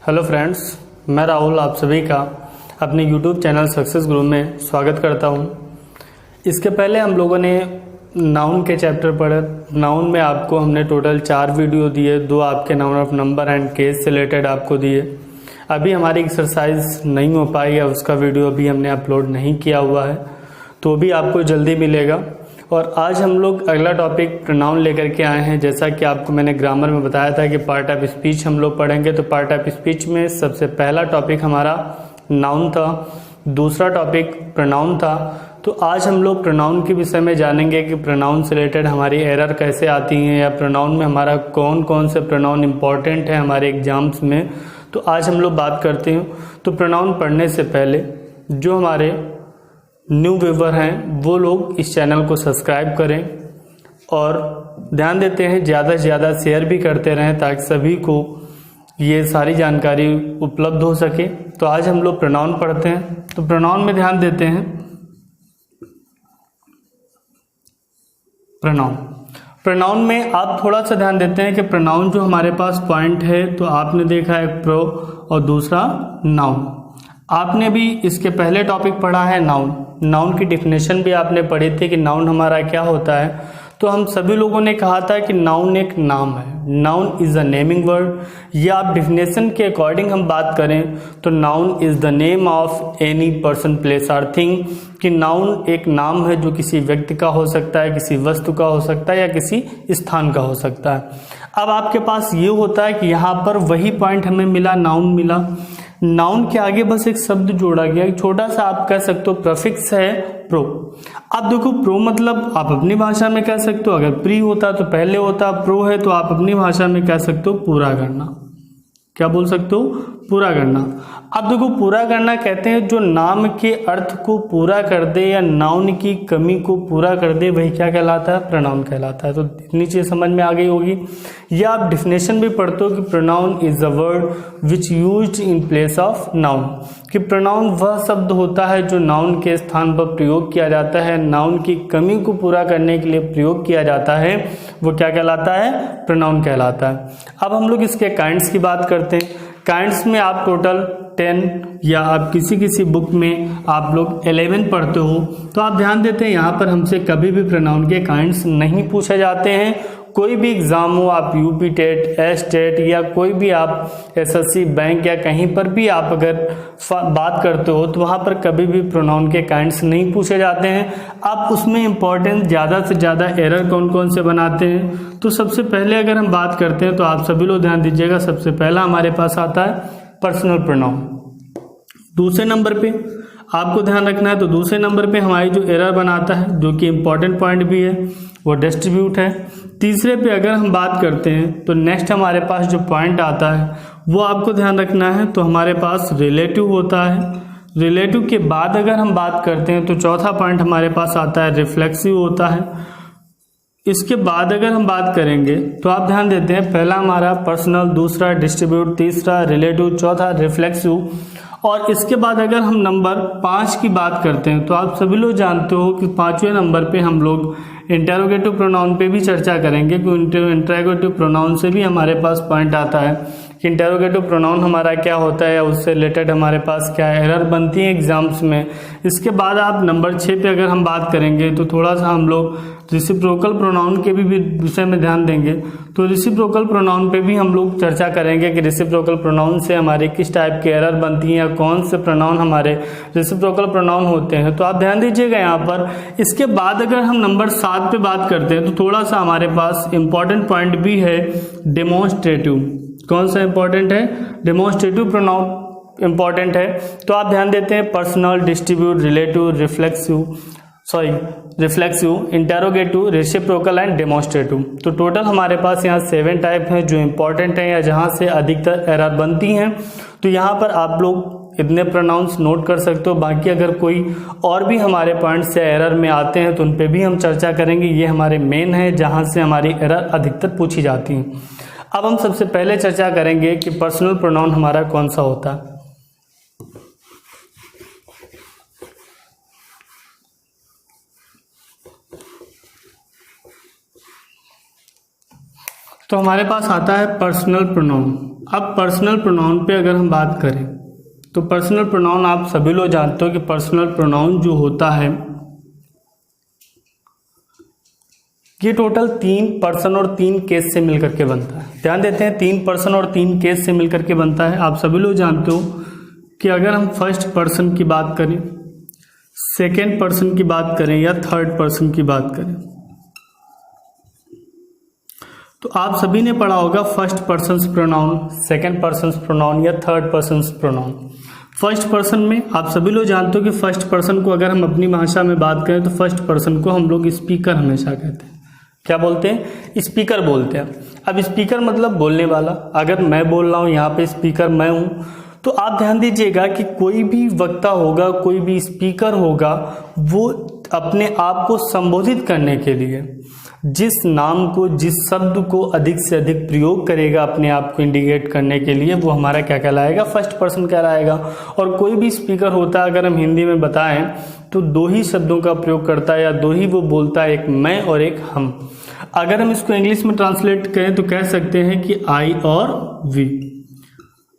Hello friends, मैं राहुल आप सभी का अपने यूट्यूब चैनल सक्सेस गुरु में स्वागत करता हूं। इसके पहले हम लोगों ने नाउन के चैप्टर पढ़े। नाउन में आपको हमने टोटल 4 वीडियो दिए, 2 आपके noun of number and case से रिलेटेड आपको दिए। अभी हमारी एक्सरसाइज नहीं हो पाई है, उसका वीडियो अभी हमने अपलोड नहीं किया हुआ है, तो भी आपको जल्दी मिलेगा। और आज हम लोग अगला टॉपिक प्रोनाउन लेकर के आए हैं। जैसा कि आपको मैंने ग्रामर में बताया था कि पार्ट ऑफ स्पीच हम लोग पढ़ेंगे, तो पार्ट ऑफ स्पीच में सबसे पहला टॉपिक हमारा नाउन था, दूसरा टॉपिक प्रोनाउन था। तो आज हम लोग प्रोनाउन के विषय में जानेंगे कि प्रोनाउन से रिलेटेड हमारी एरर कैसे आती हैं, या प्रोनाउन में हमारा कौन कौन से प्रोनाउन इंपॉर्टेंट है हमारे एग्जाम्स में। तो आज हम लोग बात करते हैं। तो प्रोनाउन पढ़ने से पहले जो हमारे न्यू व्यूवर हैं वो लोग इस चैनल को सब्सक्राइब करें और ध्यान देते हैं ज़्यादा से ज़्यादा शेयर भी करते रहें ताकि सभी को ये सारी जानकारी उपलब्ध हो सके। तो आज हम लोग प्रोनाउन पढ़ते हैं। तो प्रोनाउन में ध्यान देते हैं। प्रोनाउन में आप थोड़ा सा ध्यान देते हैं कि प्रोनाउन जो हमारे पास पॉइंट है, तो आपने देखा एक प्रो और दूसरा नाउन। आपने भी इसके पहले टॉपिक पढ़ा है नाउन। नाउन की डिफिनेशन भी आपने पढ़ी थी कि नाउन हमारा क्या होता है। तो हम सभी लोगों ने कहा था कि नाउन एक नाम है, noun is a naming word. या आप डिफिनेशन के अकॉर्डिंग हम बात करें तो noun is the name of any person, place और थिंग। कि नाउन एक नाम है जो किसी व्यक्ति का हो सकता है, किसी वस्तु का हो सकता है, या किसी स्थान का हो सकता है। अब आपके पास ये होता है कि यहाँ पर वही पॉइंट हमें मिला, नाउन मिला। नाउन के आगे बस एक शब्द जोड़ा गया, एक छोटा सा आप कह सकते हो प्रफिक्स है प्रो। अब देखो प्रो मतलब आप अपनी भाषा में कह सकते हो, अगर प्री होता तो पहले होता, प्रो है तो आप अपनी भाषा में कह सकते हो पूरा करना। क्या बोल सकते हो? पूरा करना। अब देखो पूरा करना कहते हैं जो नाम के अर्थ को पूरा कर दे या नाउन की कमी को पूरा कर दे, वही क्या कहलाता है? प्रोनाउन कहलाता है। तो इतनी चीज समझ में आ गई होगी। या आप डिफिनेशन भी पढ़ते हो कि pronoun is a word which used in place of noun. कि प्रोनाउन वह शब्द होता है जो नाउन के स्थान पर प्रयोग किया जाता है, नाउन की कमी को पूरा करने के लिए प्रयोग किया जाता है, वो क्या कहलाता है? प्रोनाउन कहलाता है। अब हम लोग इसके काइंड्स की बात करते हैं। काइंड्स में आप टोटल 10 या आप किसी बुक में आप लोग 11 पढ़ते हो, तो आप ध्यान देते हैं यहाँ पर हमसे कभी भी प्रोनाउन के काइंड्स नहीं पूछे जाते हैं। कोई भी एग्जाम हो, आप यूपी टेट, एस टेट या कोई भी आप एसएससी बैंक या कहीं पर भी आप अगर बात करते हो तो वहाँ पर कभी भी प्रोनाउन के काइंड्स नहीं पूछे जाते हैं। आप उसमें इंपॉर्टेंट ज़्यादा से ज़्यादा एरर कौन कौन से बनाते हैं। तो सबसे पहले अगर हम बात करते हैं तो आप सभी लोग ध्यान दीजिएगा, सबसे पहला हमारे पास आता है पर्सनल प्रोनाउन। दूसरे नंबर पे आपको ध्यान रखना है, तो दूसरे नंबर पे हमारी जो एरर बनाता है, जो कि इम्पॉर्टेंट पॉइंट भी है, वो डिस्ट्रीब्यूट है। तीसरे पे अगर हम बात करते हैं तो नेक्स्ट हमारे पास जो पॉइंट आता है वो आपको ध्यान रखना है, तो हमारे पास रिलेटिव होता है। रिलेटिव के बाद अगर हम बात करते हैं तो चौथा पॉइंट हमारे पास आता है रिफ्लेक्सिव होता है। इसके बाद अगर हम बात करेंगे तो आप ध्यान देते हैं, पहला हमारा पर्सनल, दूसरा डिस्ट्रीब्यूट, तीसरा रिलेटिव, चौथा रिफ्लेक्सिव। और इसके बाद अगर हम नंबर 5 की बात करते हैं तो आप सभी लोग जानते हो कि 5वें नंबर पे हम लोग इंटेरोगेटिव प्रोनाउन पे भी चर्चा करेंगे। क्योंकि इंटेरोगेटिव प्रोनाउन से भी हमारे पास पॉइंट आता है कि इंटेरोगेटिव प्रोनाउन हमारा क्या होता है, या उससे रिलेटेड हमारे पास क्या एरर बनती है एग्जाम्स में। इसके बाद आप नंबर 6 पे अगर हम बात करेंगे तो थोड़ा सा हम लोग रिसिप्रोकल प्रोनाउन के भी विषय में ध्यान देंगे। तो रिसिप्रोकल प्रोनाउन पे भी हम लोग चर्चा करेंगे कि रिसिप्रोकल प्रोनाउन से हमारे किस टाइप के एरर बनती हैं या कौन से प्रोनाउन हमारे रिसिप्रोकल प्रोनाउन होते हैं। तो आप ध्यान दीजिएगा यहाँ पर। इसके बाद अगर हम नंबर 7 पे बात करते हैं तो थोड़ा सा हमारे पास इंपॉर्टेंट पॉइंट भी है, डेमोन्स्ट्रेटिव। कौन सा इंपॉर्टेंट है? डेमोन्स्ट्रेटिव प्रोनाउन इंपॉर्टेंट है। तो आप ध्यान देते हैं personal, distribute, relative, reflexive, interrogative, reciprocal and demonstrative. तो टोटल हमारे पास यहाँ 7 टाइप हैं जो इंपॉर्टेंट हैं या जहाँ से अधिकतर एरर बनती हैं। तो यहाँ पर आप लोग इतने प्रोनाउंस नोट कर सकते हो। बाकी अगर कोई और भी हमारे पॉइंट्स से एरर में आते हैं तो उन पे भी हम चर्चा करेंगे। ये हमारे मेन है जहाँ से हमारी एरर अधिकतर पूछी जाती हैं। अब हम सबसे पहले चर्चा करेंगे कि पर्सनल प्रोनाउन हमारा कौन सा होता है। तो हमारे पास आता है पर्सनल प्रोनाउन। अब पर्सनल प्रोनाउन पे अगर हम बात करें तो पर्सनल प्रोनाउन आप सभी लोग जानते हो कि पर्सनल प्रोनाउन जो होता है ये टोटल 3 पर्सन और 3 केस से मिलकर के बनता है। ध्यान देते हैं 3 पर्सन और 3 केस से मिलकर के बनता है। आप सभी लोग जानते हो कि अगर हम फर्स्ट पर्सन की बात करें, सेकेंड पर्सन की बात करें या थर्ड पर्सन की बात करें तो आप सभी ने पढ़ा होगा first persons pronoun, second persons pronoun या third persons pronoun. First person में आप सभी लोग जानते हो कि फर्स्ट पर्सन को अगर हम अपनी भाषा में बात करें तो फर्स्ट पर्सन को हम लोग स्पीकर हमेशा कहते हैं। क्या बोलते हैं? स्पीकर बोलते हैं। अब स्पीकर मतलब बोलने वाला। अगर मैं बोल रहा हूं यहाँ पे स्पीकर मैं हूं, तो आप ध्यान दीजिएगा कि कोई भी वक्ता होगा, कोई भी स्पीकर होगा, वो अपने आप को संबोधित करने के लिए जिस नाम को, जिस शब्द को अधिक से अधिक प्रयोग करेगा अपने आप को इंडिकेट करने के लिए, वो हमारा क्या कहलाएगा? फर्स्ट पर्सन कहलाएगा। और कोई भी स्पीकर होता है, अगर हम हिंदी में बताएं तो 2 ही शब्दों का प्रयोग करता है या 2 ही वो बोलता है, एक मैं और एक हम। अगर हम इसको इंग्लिश में ट्रांसलेट करें तो कह सकते हैं कि आई और वी।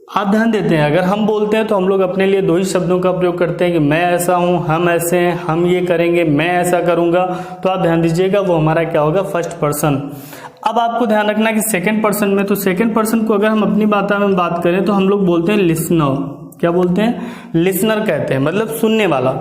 आप ध्यान देते हैं अगर हम बोलते हैं तो हम लोग अपने लिए 2 ही शब्दों का प्रयोग करते हैं कि मैं ऐसा हूं, हम ऐसे हैं, हम ये करेंगे, मैं ऐसा करूंगा। तो आप ध्यान दीजिएगा वो हमारा क्या होगा? First person. अब आपको ध्यान रखना कि सेकंड पर्सन में, तो सेकंड पर्सन को अगर हम अपनी भाषा में बात करें तो हम लोग बोलते हैं लिसनर। क्या बोलते हैं? लिसनर कहते हैं, मतलब सुनने वाला।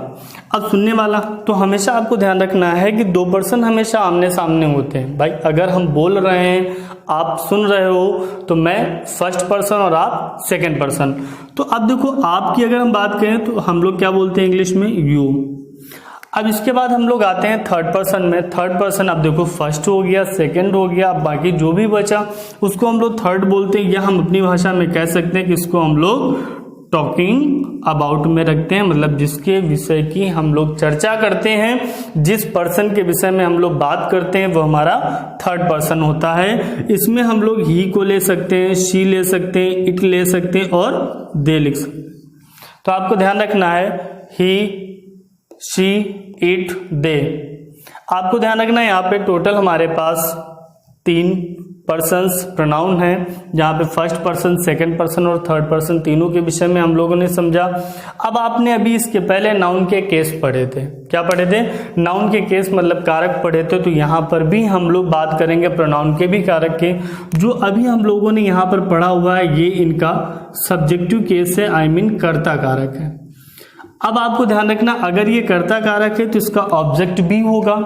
अब सुनने वाला तो हमेशा आपको ध्यान रखना है कि 2 पर्सन हमेशा आमने सामने होते हैं। भाई अगर हम बोल रहे हैं, आप सुन रहे हो, तो मैं फर्स्ट पर्सन और आप सेकंड पर्सन। तो अब देखो आपकी अगर हम बात करें तो हम लोग क्या बोलते हैं इंग्लिश में? यू। अब इसके बाद हम लोग आते हैं थर्ड पर्सन में। थर्ड पर्सन अब देखो फर्स्ट हो गया, सेकंड हो गया, बाकी जो भी बचा उसको हम लोग थर्ड बोलते हैं, या हम अपनी भाषा में कह सकते हैं कि इसको हम लोग टॉकिंग अबाउट में रखते हैं, मतलब जिसके विषय की हम लोग चर्चा करते हैं, जिस पर्सन के विषय में हम लोग बात करते हैं वो हमारा थर्ड पर्सन होता है। इसमें हम लोग ही को ले सकते हैं, शी ले सकते हैं, इट ले सकते हैं और दे लिख सकते हैं। तो आपको ध्यान रखना है ही, शी, इट, दे। आपको ध्यान रखना है यहाँ पे टोटल हमारे पास 3 पर्सन्स प्रोनाउन है, जहाँ पे फर्स्ट पर्सन, सेकंड पर्सन और थर्ड पर्सन तीनों के विषय में हम लोगों ने समझा। अब आपने अभी इसके पहले नाउन के केस पढ़े थे। क्या पढ़े थे? नाउन के केस मतलब कारक पढ़े थे। तो यहाँ पर भी हम लोग बात करेंगे प्रोनाउन के भी कारक के। जो अभी हम लोगों ने यहाँ पर पढ़ा हुआ है ये इनका सब्जेक्टिव केस है, आई मीन कर्ता कारक है। अब आपको ध्यान रखना अगर ये कर्ता कारक है तो इसका ऑब्जेक्ट भी होगा,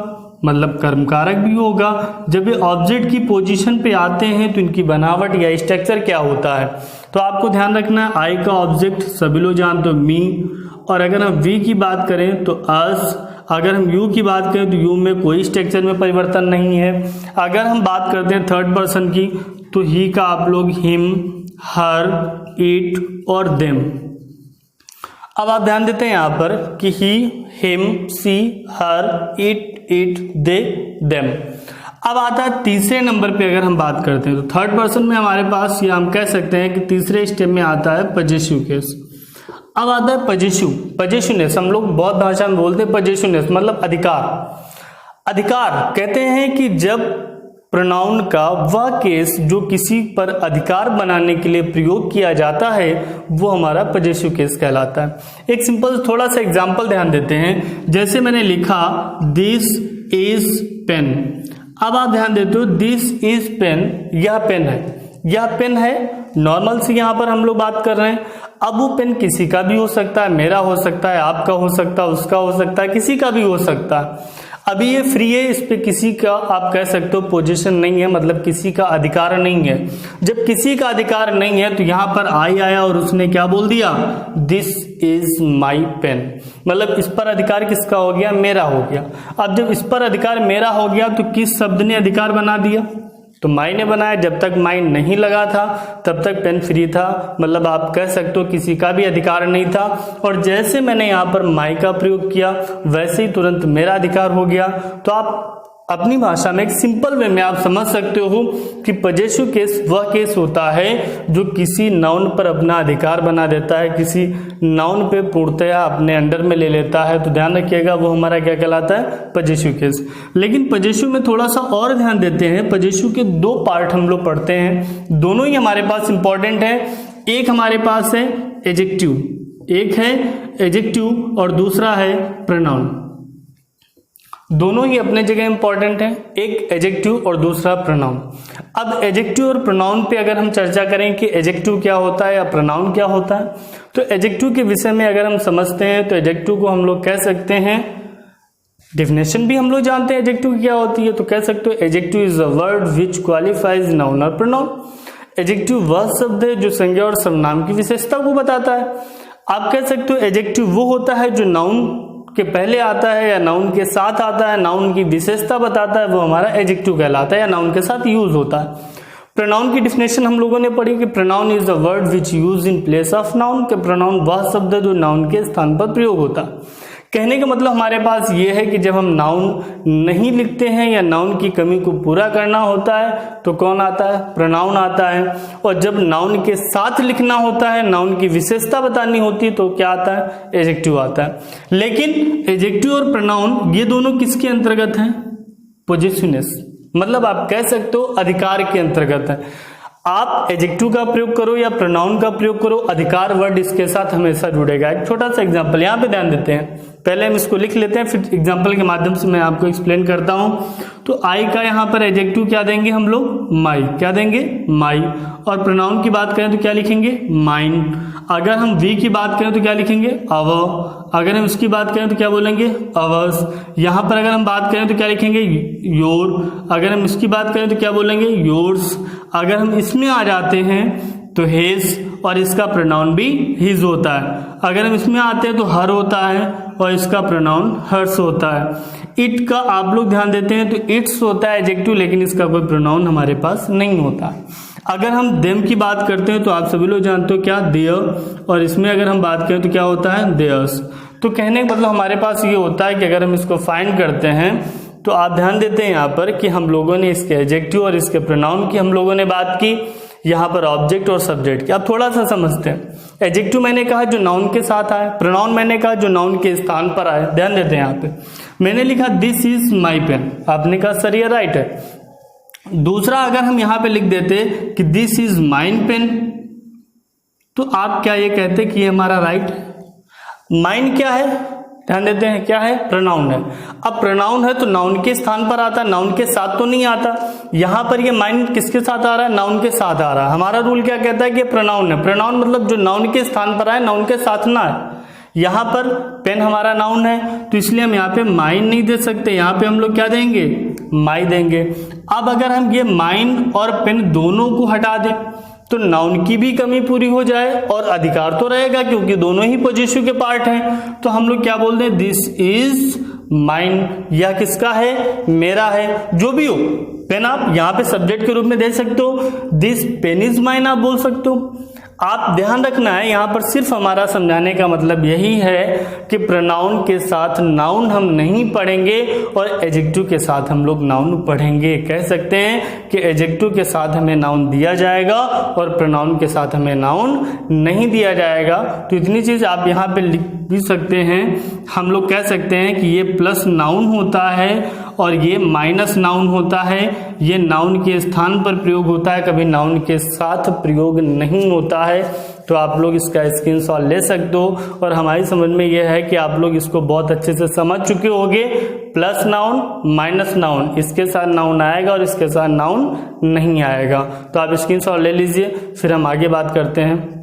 मतलब कर्म कारक भी होगा। जब ये ऑब्जेक्ट की पोजीशन पे आते हैं तो इनकी बनावट या स्ट्रक्चर क्या होता है? तो आपको ध्यान रखना है आई का ऑब्जेक्ट सभी लोग जानते हो मी, और अगर हम वी की बात करें तो अस, अगर हम यू की बात करें तो यू में कोई स्ट्रक्चर में परिवर्तन नहीं है। अगर हम बात करते हैं थर्ड पर्सन की तो ही का आप लोग हिम, हर, इट और देम। अब आप ध्यान देते हैं यहाँ पर कि he, him, she, her, it, they, them. अब आता है तीसरे नंबर पे अगर हम बात करते हैं तो थर्ड पर्सन में हमारे पास या हम कह सकते हैं कि तीसरे स्टेप में आता है पजेसिव केस। अब आता है पजेसिवनेस। हम लोग बहुत भाषा में बोलते हैं पजेसिवनेस मतलब अधिकार। अधिकार कहते हैं कि जब प्रोनाउन का वह केस जो किसी पर अधिकार बनाने के लिए प्रयोग किया जाता है वो हमारा पजेसिव केस कहलाता है। एक सिंपल थोड़ा सा एग्जांपल ध्यान देते हैं। जैसे मैंने लिखा दिस इज पेन। अब आप ध्यान देते हो दिस इज पेन, यह पेन है, यह पेन है। नॉर्मल से यहाँ पर हम लोग बात कर रहे हैं। अब वो पेन किसी का भी हो सकता है, मेरा हो सकता है, आपका हो सकता है, उसका हो सकता है, किसी का भी हो सकता है। अभी ये फ्री है, इस पे किसी का आप कह सकते हो पोजीशन नहीं है, मतलब किसी का अधिकार नहीं है। जब किसी का अधिकार नहीं है तो यहाँ पर आई आया और उसने क्या बोल दिया? दिस इज माई पेन, मतलब इस पर अधिकार किसका हो गया? मेरा हो गया। अब जब इस पर अधिकार मेरा हो गया तो किस शब्द ने अधिकार बना दिया? तो माई ने बनाया। जब तक माई नहीं लगा था तब तक पेन फ्री था, मतलब आप कह सकते हो किसी का भी अधिकार नहीं था। और जैसे मैंने यहाँ पर माई का प्रयोग किया वैसे ही तुरंत मेरा अधिकार हो गया। तो आप अपनी भाषा में एक सिंपल वे में आप समझ सकते हो कि पजेसिव केस वह केस होता है जो किसी नाउन पर अपना अधिकार बना देता है, किसी नाउन पे पूर्णतया अपने अंडर में ले लेता है। तो ध्यान रखिएगा वो हमारा क्या कहलाता है, पजेसिव केस। लेकिन पजेसिव में थोड़ा सा और ध्यान देते हैं। पजेसिव के दो पार्ट हम लोग पढ़ते हैं, दोनों ही हमारे पास इंपॉर्टेंट है। एक हमारे पास है एडजेक्टिव, एक है एडजेक्टिव और दूसरा है प्रोनाउन। दोनों ही अपने जगह इंपॉर्टेंट है, एक एडजेक्टिव और दूसरा प्रोनाउन। अब एडजेक्टिव और प्रोनाउन पे अगर हम चर्चा करें कि एडजेक्टिव क्या होता है या प्रोनाउन क्या होता है, तो एडजेक्टिव के विषय में अगर हम समझते हैं तो एडजेक्टिव को हम लोग कह सकते हैं, डेफिनेशन भी हम लोग जानते हैं एडजेक्टिव क्या होती है, तो कह सकते हो adjective is a word which qualifies noun और प्रोनाउन। एडजेक्टिव वह शब्द है जो संज्ञा और सर्वनाम की विशेषता को बताता है। आप कह सकते हो एडजेक्टिव वो होता है जो नाउन के पहले आता है या नाउन के साथ आता है, नाउन की विशेषता बताता है, वो हमारा एडजेक्टिव कहलाता है या नाउन के साथ यूज होता है। प्रोनाउन की डिफिनेशन हम लोगों ने पढ़ी कि pronoun is a word which use in place of noun, के प्रोनाउन वह शब्द है जो नाउन के स्थान पर प्रयोग होता है। कहने का मतलब हमारे पास ये है कि जब हम नाउन नहीं लिखते हैं या नाउन की कमी को पूरा करना होता है तो कौन आता है, प्रोनाउन आता है। और जब नाउन के साथ लिखना होता है, नाउन की विशेषता बतानी होती है, तो क्या आता है, एडजेक्टिव आता है। लेकिन एडजेक्टिव और प्रोनाउन ये दोनों किसके अंतर्गत हैं, पोजेसिवनेस, मतलब आप कह सकते हो अधिकार के अंतर्गत है। आप एडजेक्टिव का प्रयोग करो या प्रोनाउन का प्रयोग करो, अधिकार वर्ड इसके साथ हमेशा जुड़ेगा। एक छोटा सा एग्जांपल यहाँ पे ध्यान देते हैं, पहले हम इसको लिख लेते हैं, फिर एग्जांपल के माध्यम से मैं आपको एक्सप्लेन करता हूं। तो आई का यहाँ पर एडजेक्टिव क्या देंगे हम लोग, माई, क्या देंगे, माई। और प्रोनाउन की बात करें तो क्या लिखेंगे, माइन। अगर हम वी की बात करें तो क्या लिखेंगे, अवर। अगर हम इसकी बात करें तो क्या बोलेंगे, अवर्स। यहाँ पर अगर हम बात करें तो क्या लिखेंगे, योर। अगर हम इसकी बात करें तो क्या बोलेंगे, योर्स। अगर हम इसमें आ जाते हैं तो हेज, और इसका प्रोनाउन भी हिज होता है। अगर हम इसमें आते हैं तो हर होता है और इसका प्रोनाउन हर्स होता है। इट का आप लोग ध्यान देते हैं तो इट्स होता है एडजेक्टिव, लेकिन इसका कोई प्रोनाउन हमारे पास नहीं होता। अगर हम देम की बात करते हैं तो आप सभी लोग जानते हो क्या, देयर, और इसमें अगर हम बात करें तो क्या होता है, देयर्स। तो कहने का मतलब हमारे पास ये होता है कि अगर हम इसको फाइंड करते हैं तो आप ध्यान देते हैं यहाँ पर कि हम लोगों ने इसके एडजेक्टिव और इसके प्रोनाउन की हम लोगों ने बात की, यहाँ पर ऑब्जेक्ट और सब्जेक्ट की। अब थोड़ा सा समझते हैं। एडजेक्टिव मैंने कहा जो नाउन के साथ आए, प्रोनाउन मैंने कहा जो नाउन के स्थान पर आए। ध्यान देते हैं यहाँ पे मैंने लिखा दिस इज माई पेन, आपने कहा सर ये राइट है। दूसरा अगर हम यहाँ पे लिख देते कि दिस इज माइन पेन, तो आप क्या ये कहते कि ये हमारा राइट। माइन क्या है, ध्यान देते हैं क्या है, प्रोनाउन है। अब प्रोनाउन है तो नाउन के स्थान पर आता है, नाउन के साथ तो नहीं आता। यहां पर ये माइन किसके साथ आ रहा है, नाउन के साथ आ रहा है। हमारा रूल क्या कहता है कि प्रोनाउन है, प्रोनाउन मतलब जो नाउन के स्थान पर आए, नाउन के साथ ना है। यहां पर पेन हमारा नाउन है तो इसलिए हम यहाँ पे माइन नहीं दे सकते, यहाँ पे हम लोग क्या देंगे, माई देंगे। अब अगर हम ये माइन और पेन दोनों को हटा दें तो नाउन की भी कमी पूरी हो जाए और अधिकार तो रहेगा क्योंकि दोनों ही पोजेसिव के पार्ट हैं। तो हम लोग क्या बोलते हैं, दिस इज माइन, यह किसका है, मेरा है। जो भी हो, पेन आप यहाँ पे सब्जेक्ट के रूप में दे सकते हो, दिस पेन इज माइन आप बोल सकते हो। आप ध्यान रखना है यहाँ पर सिर्फ हमारा समझाने का मतलब यही है कि प्रोनाउन के साथ नाउन हम नहीं पढ़ेंगे और एडजेक्टिव के साथ हम लोग नाउन पढ़ेंगे। कह सकते हैं कि एडजेक्टिव के साथ हमें नाउन दिया जाएगा और प्रोनाउन के साथ हमें नाउन नहीं दिया जाएगा। तो इतनी चीज आप यहाँ पे लिख भी सकते हैं। हम लोग कह सकते हैं कि ये प्लस नाउन होता है और ये माइनस नाउन होता है। ये नाउन के स्थान पर प्रयोग होता है, कभी नाउन के साथ प्रयोग नहीं होता है। तो आप लोग इसका स्क्रीनशॉट ले सकते हो और हमारी समझ में यह है कि आप लोग इसको बहुत अच्छे से समझ चुके होंगे। प्लस नाउन माइनस नाउन, इसके साथ नाउन आएगा और इसके साथ नाउन नहीं आएगा। तो आप स्क्रीनशॉट ले लीजिए, फिर हम आगे बात करते हैं।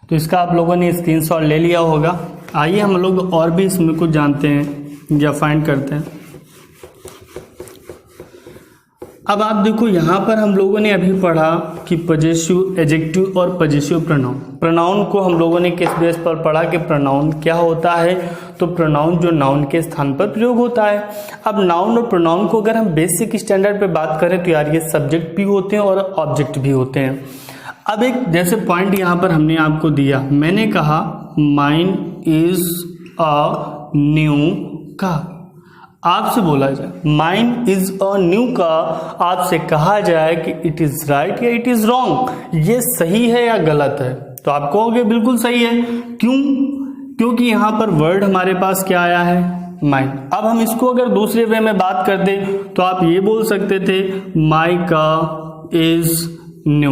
तो इसका आप लोगों ने स्क्रीनशॉट ले लिया होगा। आइए हम लोग और भी इसमें कुछ जानते हैं या फाइंड करते हैं। अब आप देखो यहाँ पर हम लोगों ने अभी पढ़ा कि पजेसिव, एडजेक्टिव और पजेसिव प्रोनाउन। प्रोनाउन को हम लोगों ने किस बेस पर पढ़ा कि प्रोनाउन क्या होता है, तो प्रोनाउन जो नाउन के स्थान पर प्रयोग होता है। अब नाउन और प्रोनाउन को अगर हम बेसिक स्टैंडर्ड पे बात करें तो यार ये सब्जेक्ट भी होते हैं और ऑब्जेक्ट भी होते हैं। अब एक जैसे पॉइंट यहाँ पर हमने आपको दिया, मैंने कहा mine is a new car. आपसे बोला जाए mine is a new car, आपसे कहा जाए कि इट इज राइट या इट इज रॉन्ग, ये सही है या गलत है, तो आप कहोगे बिल्कुल सही है। क्यों? क्योंकि यहां पर वर्ड हमारे पास क्या आया है, माइन। अब हम इसको अगर दूसरे वे में बात कर दे तो आप ये बोल सकते थे माई कार इज न्यू,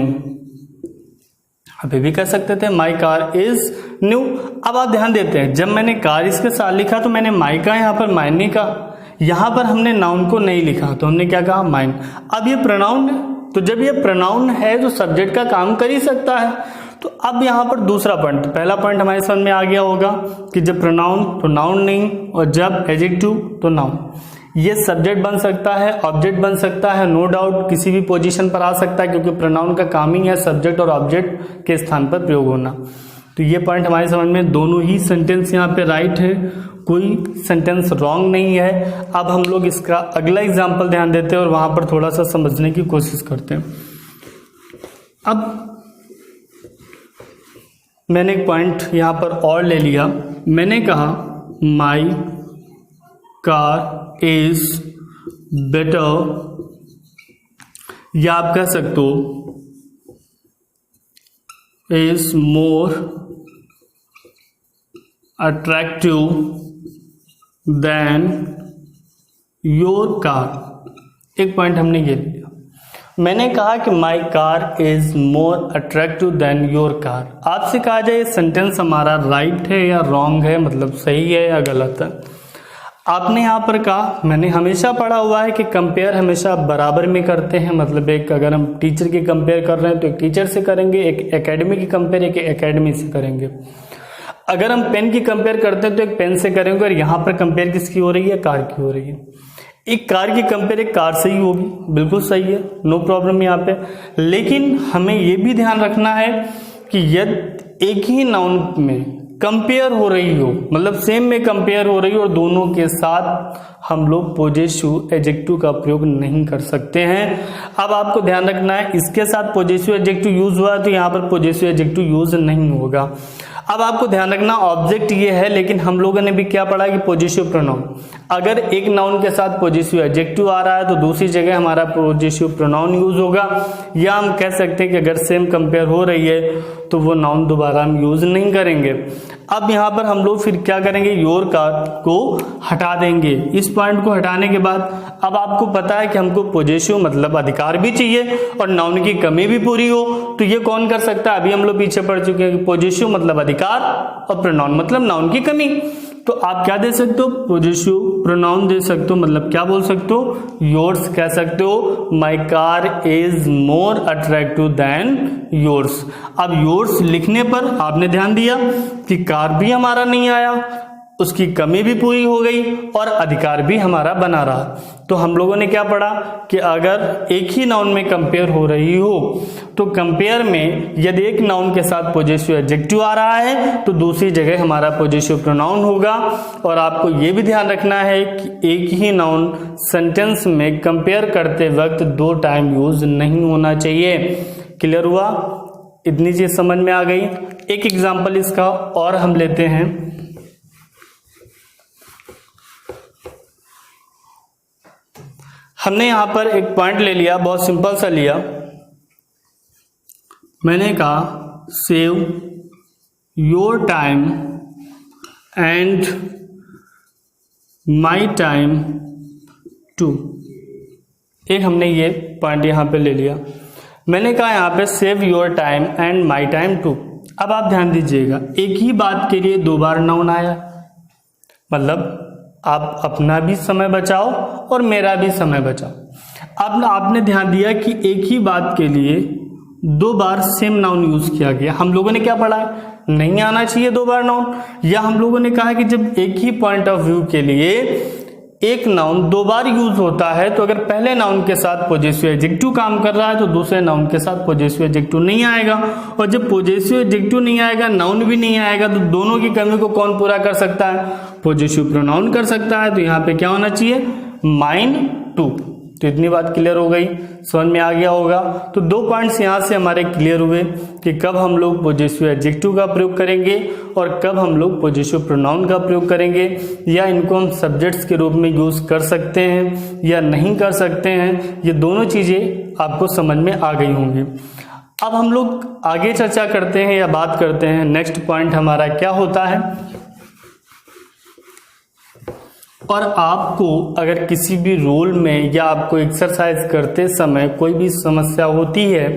अभी भी कह सकते थे माई कार इज न्यू। अब आप ध्यान देते हैं, जब मैंने कार इसके साथ लिखा तो मैंने माई का यहां पर माइन नहीं कहा, यहां पर हमने नाउन को नहीं लिखा तो हमने क्या कहा, माइन। अब ये प्रोनाउन है, तो जब ये प्रोनाउन है तो सब्जेक्ट का काम कर ही सकता है। तो अब यहां पर दूसरा पॉइंट, पहला पॉइंट हमारे समझ में आ गया होगा कि जब प्रोनाउन तो नाउन नहीं, और जब एडजेक्टिव तो नाउन। ये सब्जेक्ट बन सकता है, ऑब्जेक्ट बन सकता है, नो डाउट किसी भी पोजीशन पर आ सकता है, क्योंकि प्रोनाउन का काम ही है सब्जेक्ट और ऑब्जेक्ट के स्थान पर प्रयोग होना। तो ये पॉइंट हमारे समझ में, दोनों ही सेंटेंस यहाँ पे राइट है, कोई सेंटेंस रॉन्ग नहीं है। अब हम लोग इसका अगला एग्जाम्पल ध्यान देते हैं और वहां पर थोड़ा सा समझने की कोशिश करते हैं। अब मैंने एक पॉइंट यहां पर और ले लिया, मैंने कहा माई कार इज बेटर, या आप कह सकते हो is more attractive than your car. एक पॉइंट हमने ये लिया, मैंने कहा कि my car is more attractive than your car. आपसे कहा जाए सेंटेंस हमारा राइट है या रॉन्ग है, मतलब सही है या गलत है। आपने यहाँ पर कहा, मैंने हमेशा पढ़ा हुआ है कि कंपेयर हमेशा बराबर में करते हैं, मतलब एक अगर हम टीचर की कंपेयर कर रहे हैं तो एक टीचर से करेंगे, एक एकेडमी की कंपेयर एक एकेडमी से करेंगे। अगर हम पेन की कंपेयर करते हैं तो एक पेन से करेंगे, और यहाँ पर कंपेयर किसकी हो रही है, कार की हो रही है। एक कार की कंपेयर एक कार से ही होगी, बिल्कुल सही है, नो प्रॉब्लम यहाँ पे। लेकिन हमें ये भी ध्यान रखना है कि यदि एक ही नाउन में कंपेयर हो रही हो, मतलब सेम में कंपेयर हो रही हो, और दोनों के साथ हम लोग पोजेसिव एडजेक्टिव का प्रयोग नहीं कर सकते हैं। अब आपको ध्यान रखना है, इसके साथ पोजेसिव एडजेक्टिव यूज हुआ है तो यहाँ पर पोजेसिव एडजेक्टिव यूज नहीं होगा। अब आपको ध्यान रखना, ऑब्जेक्ट ये है, लेकिन हम लोगों ने भी क्या पढ़ा कि पॉजिटिव प्रोनाउन, अगर एक नाउन के साथ पॉजिटिव एडजेक्टिव आ रहा है तो दूसरी जगह हमारा पॉजिटिव प्रोनाउन यूज होगा, या हम कह सकते हैं कि अगर सेम कंपेयर हो रही है तो वो नाउन दोबारा हम यूज नहीं करेंगे। अब यहाँ पर हम लोग फिर क्या करेंगे, योर कार को हटा देंगे। इस पॉइंट को हटाने के बाद अब आपको पता है कि हमको पॉजिटिव मतलब अधिकार भी चाहिए और नाउन की कमी भी पूरी हो, तो ये कौन कर सकता है, अभी हम लोग पीछे पढ़ चुके हैं कि पॉजिटिव मतलब अधिकार और प्रोनाउन मतलब नाउन की कमी। तो आप क्या दे सकते हो, पॉजिटिव प्रोनाउन दे सकते हो, मतलब क्या बोल सकते हो, योर्स कह सकते हो, my car is more attractive than yours. अब योर्स लिखने पर आपने ध्यान दिया कि कार भी हमारा नहीं आया, उसकी कमी भी पूरी हो गई और अधिकार भी हमारा बना रहा। तो हम लोगों ने क्या पढ़ा कि अगर एक ही नाउन में कंपेयर हो रही हो तो कंपेयर में यदि एक नाउन के साथ पॉजिटिव एडजेक्टिव आ रहा है तो दूसरी जगह हमारा पॉजिटिव प्रोनाउन होगा। और आपको यह भी ध्यान रखना है कि एक ही नाउन सेंटेंस में कंपेयर करते वक्त दो टाइम यूज नहीं होना चाहिए। क्लियर हुआ, इतनी चीज समझ में आ गई। एक एग्जाम्पल इसका और हम लेते हैं। हमने यहां पर एक पॉइंट ले लिया, बहुत सिंपल सा लिया, मैंने कहा save your time and my time too. एक हमने ये पॉइंट यहां पे ले लिया, मैंने कहा यहां पे save your time and my time too. अब आप ध्यान दीजिएगा, एक ही बात के लिए दो बार नाउन आया, मतलब आप अपना भी समय बचाओ और मेरा भी समय बचाओ। अब आपने ध्यान दिया कि एक ही बात के लिए दो बार सेम नाउन यूज किया गया। हम लोगों ने क्या पढ़ा, नहीं आना चाहिए दो बार नाउन, या हम लोगों ने कहा कि जब एक ही पॉइंट ऑफ व्यू के लिए एक नाउन दो बार यूज होता है तो अगर पहले नाउन के साथ पॉजिटिव एडजेक्टिव काम कर रहा है तो दूसरे नाउन के साथ पॉजिटिव एडजेक्टिव नहीं आएगा, और जब पॉजिटिव एडजेक्टिव नहीं आएगा नाउन भी नहीं आएगा तो दोनों की कमी को कौन पूरा कर सकता है, पॉजिटिव प्रोनाउन कर सकता है। तो यहाँ पे क्या होना चाहिए, माइन टू। तो इतनी बात क्लियर हो गई, समझ में आ गया होगा। तो 2 पॉइंट्स यहाँ से हमारे क्लियर हुए कि कब हम लोग पॉजिटिव एडजेक्टिव का प्रयोग करेंगे और कब हम लोग पॉजिटिव प्रोनाउन का प्रयोग करेंगे, या इनको हम सब्जेक्ट्स के रूप में यूज कर सकते हैं या नहीं कर सकते हैं। ये दोनों चीजें आपको समझ में आ गई होंगी। अब हम लोग आगे चर्चा करते हैं या बात करते हैं नेक्स्ट पॉइंट हमारा क्या होता है। और आपको अगर किसी भी रोल में या आपको एक्सरसाइज करते समय कोई भी समस्या होती है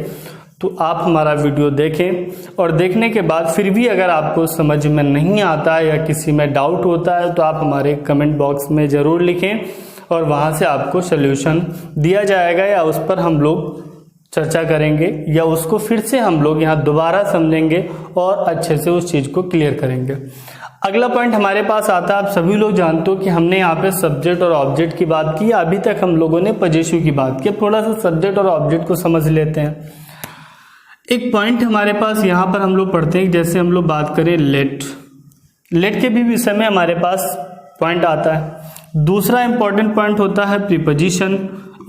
तो आप हमारा वीडियो देखें, और देखने के बाद फिर भी अगर आपको समझ में नहीं आता है या किसी में डाउट होता है तो आप हमारे कमेंट बॉक्स में ज़रूर लिखें और वहाँ से आपको सल्यूशन दिया जाएगा, या उस पर हम लोग चर्चा करेंगे या उसको फिर से हम लोग यहाँ दोबारा समझेंगे और अच्छे से उस चीज़ को क्लियर करेंगे। अगला पॉइंट हमारे पास आता है, आप सभी लोग जानते हो कि हमने यहाँ पे सब्जेक्ट और ऑब्जेक्ट की बात की, अभी तक हम लोगों ने पॉजिटिव की बात की। थोड़ा सा सब्जेक्ट और ऑब्जेक्ट को समझ लेते हैं। एक पॉइंट हमारे पास यहाँ पर हम लोग पढ़ते हैं, जैसे हम लोग बात करें लेट के भी विषय में हमारे पास पॉइंट आता है। दूसरा इंपॉर्टेंट पॉइंट होता है प्रीपोजिशन,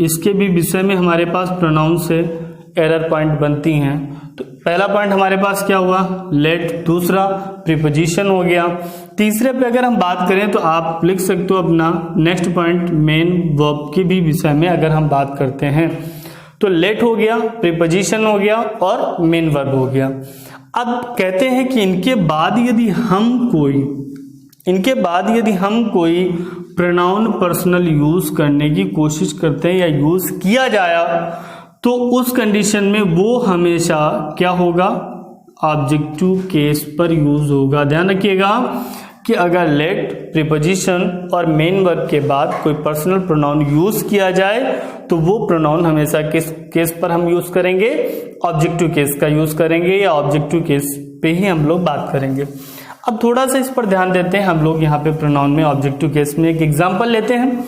इसके भी विषय में हमारे पास प्रोनाउन से एरर पॉइंट बनती हैं। तो पहला पॉइंट हमारे पास क्या हुआ, लेट, दूसरा प्रीपोजिशन हो गया। तीसरे पे अगर हम बात करें तो आप लिख सकते हो अपना नेक्स्ट पॉइंट मेन वर्ब के भी विषय में अगर हम बात करते हैं तो लेट हो गया, प्रीपोजिशन हो गया और मेन वर्ब हो गया। अब कहते हैं कि इनके बाद यदि हम कोई प्रोनाउन पर्सनल यूज करने की कोशिश करते हैं या यूज किया जाया तो उस कंडीशन में वो हमेशा क्या होगा, ऑब्जेक्टिव केस पर यूज होगा। ध्यान रखिएगा कि अगर लेट, प्रीपोजिशन और मेन वर्ब के बाद कोई पर्सनल प्रोनाउन यूज किया जाए तो वो प्रोनाउन हमेशा किस केस पर हम यूज करेंगे, ऑब्जेक्टिव केस का यूज करेंगे, या ऑब्जेक्टिव केस पे ही हम लोग बात करेंगे। अब थोड़ा सा इस पर ध्यान देते हैं हम लोग यहाँ पे प्रोनाउन में ऑब्जेक्टिव केस में एक एग्जांपल लेते हैं।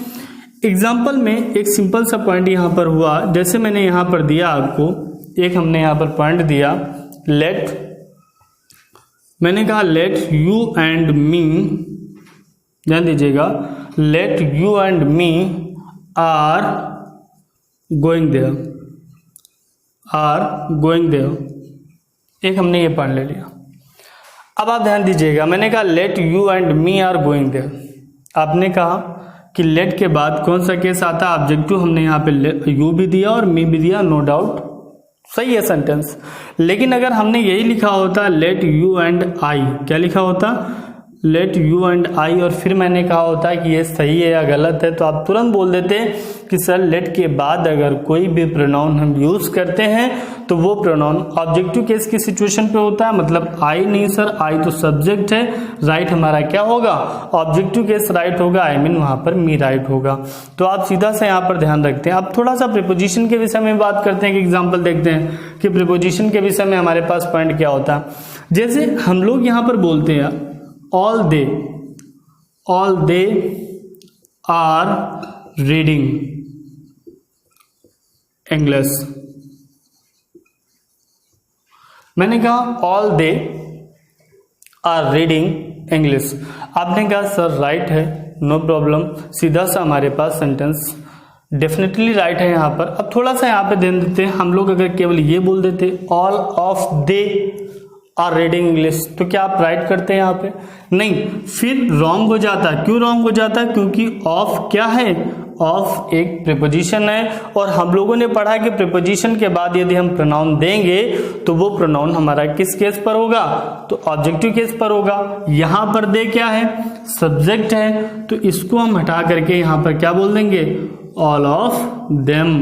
एग्जाम्पल में एक सिंपल सा पॉइंट यहाँ पर हुआ, जैसे मैंने यहाँ पर दिया आपको, एक हमने यहाँ पर पॉइंट दिया लेट, मैंने कहा लेट यू एंड मी, ध्यान दीजिएगा, let you and me are going there, एक हमने ये पॉइंट ले लिया। अब आप ध्यान दीजिएगा, मैंने कहा let you and me are going there, आपने कहा कि लेट के बाद कौन सा केस आता है, ऑब्जेक्टिव, हमने यहाँ पे यू भी दिया और मी भी दिया, नो डाउट सही है सेंटेंस। लेकिन अगर हमने यही लिखा होता लेट यू एंड आई, क्या लिखा होता, लेट यू एंड आई, और फिर मैंने कहा होता कि ये सही है या गलत है, तो आप तुरंत बोल देते कि सर लेट के बाद अगर कोई भी प्रोनाउन हम यूज करते हैं तो वो प्रोनाउन ऑब्जेक्टिव केस की सिचुएशन पे होता है। मतलब आई नहीं सर, आई तो सब्जेक्ट है, राइट हमारा क्या होगा, ऑब्जेक्टिव केस राइट होगा, आई मीन वहां पर मी राइट होगा। तो आप सीधा से यहाँ पर ध्यान रखते हैं। अब थोड़ा सा प्रीपोजिशन के विषय में बात करते हैं कि एग्जाम्पल देखते हैं कि प्रीपोजिशन के विषय में हमारे पास पॉइंट क्या होता है। जैसे हम लोग यहाँ पर बोलते हैं all they are reading English, मैंने कहा all they are reading English, आपने कहा सर राइट है, नो प्रॉब्लम, सीधा सा हमारे पास सेंटेंस डेफिनेटली राइट है यहाँ पर। अब थोड़ा सा यहाँ पे ध्यान देते हैं, हम लोग अगर केवल ये बोल देते all of they are reading English, तो क्या आप राइट करते हैं यहाँ पे, नहीं, फिर रॉन्ग हो जाता है। क्यों रॉन्ग हो जाता है, क्योंकि ऑफ क्या है, ऑफ एक प्रीपोजिशन है, और हम लोगों ने पढ़ा कि प्रीपोजिशन के बाद यदि हम प्रोनाउन देंगे तो वो प्रोनाउन हमारा किस केस पर होगा, तो ऑब्जेक्टिव केस पर होगा। यहाँ पर दे क्या है, सब्जेक्ट है, तो इसको हम हटा करके यहाँ पर क्या बोल देंगे, ऑल ऑफ देम,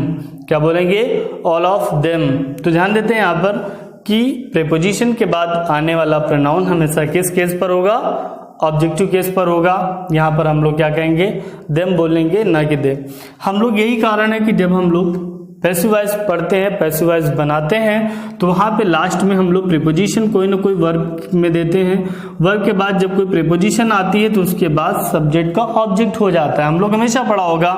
क्या बोलेंगे, ऑल ऑफ देम। तो ध्यान देते हैं यहाँ पर कि प्रीपोजिशन के बाद आने वाला प्रोनाउन हमेशा किस केस पर होगा, ऑब्जेक्टिव केस पर होगा। यहाँ पर हम लोग क्या कहेंगे, देम बोलेंगे, ना कि दे। हम लोग, यही कारण है कि जब हम लोग पैसिव वॉइस पढ़ते हैं, पैसिव वॉइस बनाते हैं, तो वहाँ पे लास्ट में हम लोग प्रीपोजिशन कोई ना कोई वर्ब में देते हैं। वर्ब के बाद जब कोई प्रीपोजिशन आती है तो उसके बाद सब्जेक्ट का ऑब्जेक्ट हो जाता है। हम लोग हमेशा पढ़ा होगा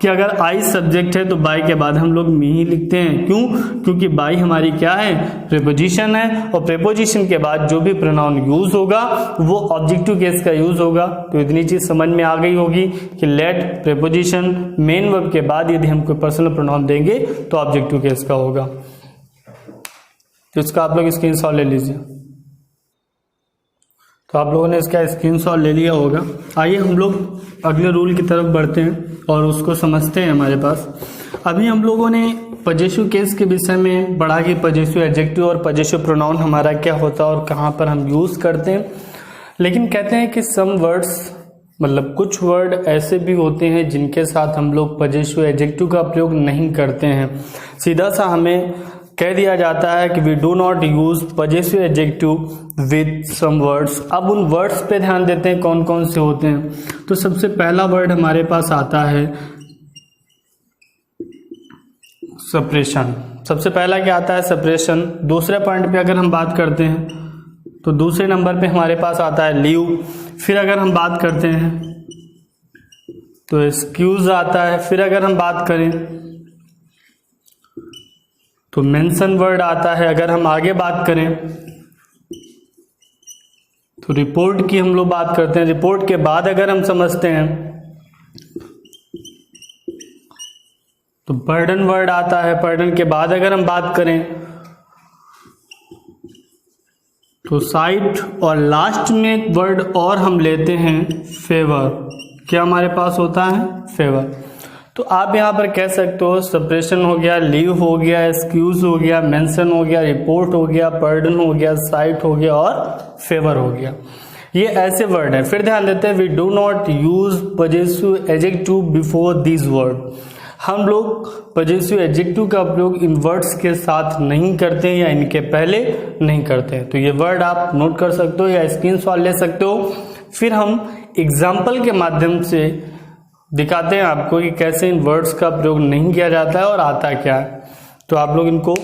कि अगर आई सब्जेक्ट है तो बाई के बाद हम लोग मी ही लिखते हैं। क्यों? क्योंकि बाई हमारी क्या है? प्रीपोजिशन है, और प्रीपोजिशन के बाद जो भी प्रोनाउन यूज होगा वो ऑब्जेक्टिव केस का यूज होगा। तो इतनी चीज समझ में आ गई होगी कि लेट प्रीपोजिशन मेन वर्ब के बाद यदि हम कोई पर्सनल प्रोनाउन देंगे तो ऑब्जेक्टिव केस का होगा। तो इसका आप लोग स्क्रीनशॉट ले लीजिए। तो आप लोगों ने इसका स्क्रीनशॉट ले लिया होगा। आइए हम लोग अगले रूल की तरफ बढ़ते हैं और उसको समझते हैं। हमारे पास अभी हम लोगों ने पजेसिव केस के विषय में पढ़ा कि पजेसिव एडजेक्टिव और पजेसिव प्रोनाउन हमारा क्या होता है और कहाँ पर हम यूज करते हैं। लेकिन कहते हैं कि सम वर्ड्स, मतलब कुछ वर्ड ऐसे भी होते हैं जिनके साथ हम लोग पजेसिव एडजेक्टिव का प्रयोग नहीं करते हैं। सीधा सा हमें कह दिया जाता है कि we do not use possessive adjective with some words. अब उन वर्ड्स पे ध्यान देते हैं कौन कौन से होते हैं। तो सबसे पहला वर्ड हमारे पास आता है सेपरेशन। सबसे पहला क्या आता है? सेपरेशन। दूसरे पॉइंट पे अगर हम बात करते हैं तो दूसरे नंबर पे हमारे पास आता है लीव। फिर अगर हम बात करते हैं तो एक्सक्यूज आता है। फिर अगर हम बात करें तो मेंशन वर्ड आता है। अगर हम आगे बात करें तो रिपोर्ट की हम लोग बात करते हैं। रिपोर्ट के बाद अगर हम समझते हैं तो बर्डन वर्ड आता है। बर्डन के बाद अगर हम बात करें तो साइट, और लास्ट में एक वर्ड और हम लेते हैं फेवर। क्या हमारे पास होता है? फेवर। तो आप यहाँ पर कह सकते हो सेपरेशन हो गया, लीव हो गया, एक्सक्यूज हो गया, मेंशन हो गया, रिपोर्ट हो गया, पर्डन हो गया, साइट हो गया और फेवर हो गया। ये ऐसे वर्ड है। फिर ध्यान देते हैं we do not use possessive adjective before this word. हम लोग पजेसिव एडजेक्टिव का प्रयोग इन वर्ड्स के साथ नहीं करते हैं या इनके पहले नहीं करते हैं। तो ये वर्ड आप नोट कर सकते हो या स्क्रीनशॉट ले सकते हो। फिर हम एग्जाम्पल के माध्यम से दिखाते हैं आपको कि कैसे इन वर्ड्स का प्रयोग नहीं किया जाता है और आता क्या है। तो आप लोग इनको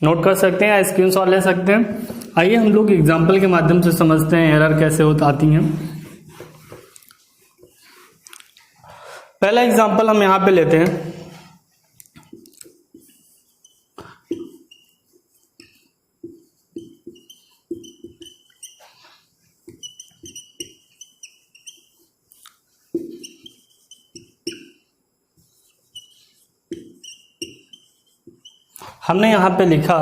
नोट कर सकते हैं या स्क्रीनशॉट ले सकते हैं। आइए हम लोग एग्जाम्पल के माध्यम से समझते हैं एरर कैसे आती हैं। पहला एग्जाम्पल हम यहां पे लेते हैं। हमने यहां पे लिखा,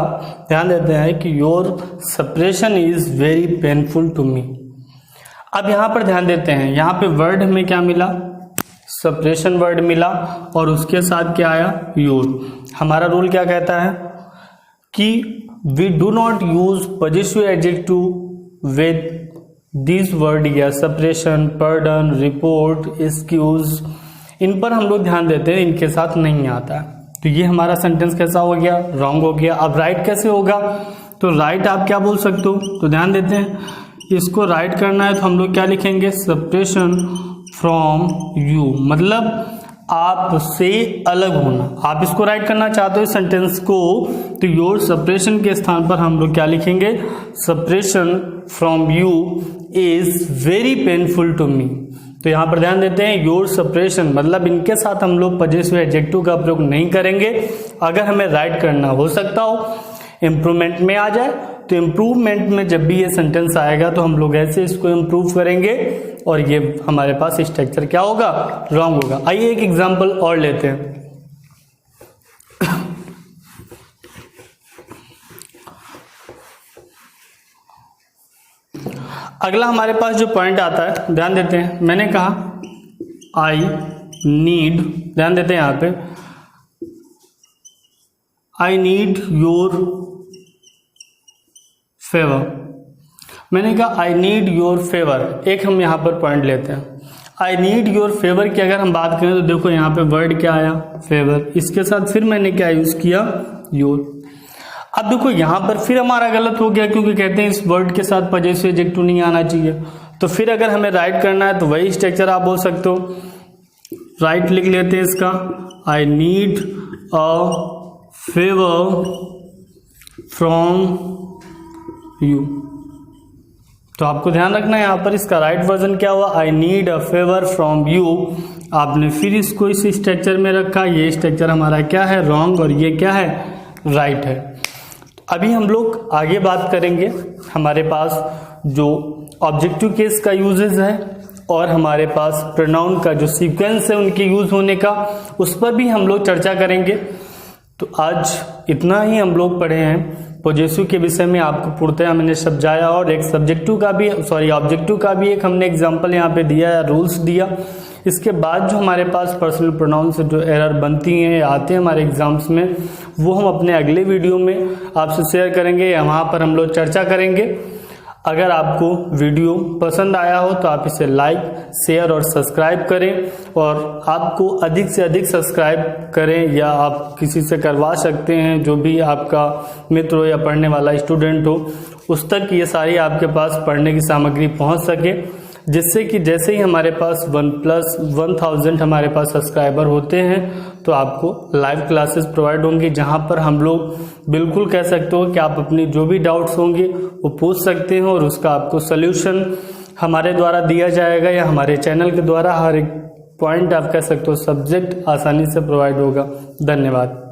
ध्यान देते हैं कि your separation is very painful to me. अब यहां पर ध्यान देते हैं, यहां पे वर्ड हमें क्या मिला? सेपरेशन वर्ड मिला और उसके साथ क्या आया? योर। हमारा रूल क्या कहता है कि we do not use possessive adjective with this word, या सेपरेशन, पर्डन, रिपोर्ट, एक्सक्यूज, इन पर हम लोग ध्यान देते हैं, इनके साथ नहीं आता है। तो ये हमारा सेंटेंस कैसा हो गया? रॉन्ग हो गया। अब राइट कैसे होगा? तो राइट आप क्या बोल सकते हो? तो ध्यान देते हैं, इसको राइट करना है तो हम लोग क्या लिखेंगे? सेपरेशन फ्रॉम यू, मतलब आपसे अलग होना। आप इसको राइट करना चाहते हो इस सेंटेंस को, तो योर सेपरेशन के स्थान पर हम लोग क्या लिखेंगे? Separation from you is very painful to me. तो यहां पर ध्यान देते हैं, योर सेपरेशन, मतलब इनके साथ हम लोग पजेसिव एडजेक्टिव का प्रयोग नहीं करेंगे। अगर हमें राइट करना, हो सकता हो इंप्रूवमेंट में आ जाए, तो इंप्रूवमेंट में जब भी ये सेंटेंस आएगा तो हम लोग ऐसे इसको इंप्रूव करेंगे और ये हमारे पास स्ट्रक्चर क्या होगा? रॉन्ग होगा। आइए एक एग्जांपल और लेते हैं। अगला हमारे पास जो पॉइंट आता है, ध्यान देते हैं, मैंने कहा आई नीड, ध्यान देते हैं यहां पे, आई नीड योर फेवर। मैंने कहा आई नीड योर फेवर। एक हम यहां पर पॉइंट लेते हैं, आई नीड योर फेवर की अगर हम बात करें तो देखो यहां पे वर्ड क्या आया? फेवर। इसके साथ फिर मैंने क्या यूज किया? योर। अब देखो यहां पर फिर हमारा गलत हो गया, क्योंकि कहते हैं इस वर्ड के साथ पजेसिव एडजेक्टिव नहीं आना चाहिए। तो फिर अगर हमें राइट करना है तो वही स्ट्रक्चर आप बोल सकते हो, राइट लिख लेते हैं इसका, I need favour from you. तो आपको ध्यान रखना है यहाँ पर इसका राइट वर्जन क्या हुआ, I need a favour from you. आपने फिर इसको इस स्ट्रक्चर में रखा, ये स्ट्रक्चर हमारा क्या है, रॉन्ग, और ये क्या है, राइट है। अभी हम लोग आगे बात करेंगे, हमारे पास जो ऑब्जेक्टिव केस का यूजेस है और हमारे पास प्रोनाउन का जो सीक्वेंस है उनके यूज होने का, उस पर भी हम लोग चर्चा करेंगे। तो आज इतना ही हम लोग पढ़े हैं पॉजेसिव के विषय में, आपको पूर्णतः मैंने समझाया, और एक ऑब्जेक्टिव का भी एक हमने एग्जांपल यहाँ पे दिया है, रूल्स दिया। इसके बाद जो हमारे पास पर्सनल प्रोनाउन से जो एरर बनती हैं, आते हैं हमारे एग्जाम्स में, वो हम अपने अगले वीडियो में आपसे शेयर करेंगे, वहाँ पर हम लोग चर्चा करेंगे। अगर आपको वीडियो पसंद आया हो तो आप इसे लाइक, शेयर और सब्सक्राइब करें, और आपको अधिक से अधिक सब्सक्राइब करें या आप किसी से करवा सकते हैं, जो भी आपका मित्र हो या पढ़ने वाला स्टूडेंट हो, उस तक ये सारी आपके पास पढ़ने की सामग्री पहुंच सके, जिससे कि जैसे ही हमारे पास 1+1000 हमारे पास सब्सक्राइबर होते हैं तो आपको लाइव क्लासेस प्रोवाइड होंगी, जहां पर हम लोग बिल्कुल कह सकते हो कि आप अपनी जो भी डाउट्स होंगे वो पूछ सकते हो, और उसका आपको सोल्यूशन हमारे द्वारा दिया जाएगा, या हमारे चैनल के द्वारा हर एक पॉइंट आप कह सकते हो सब्जेक्ट आसानी से प्रोवाइड होगा। धन्यवाद।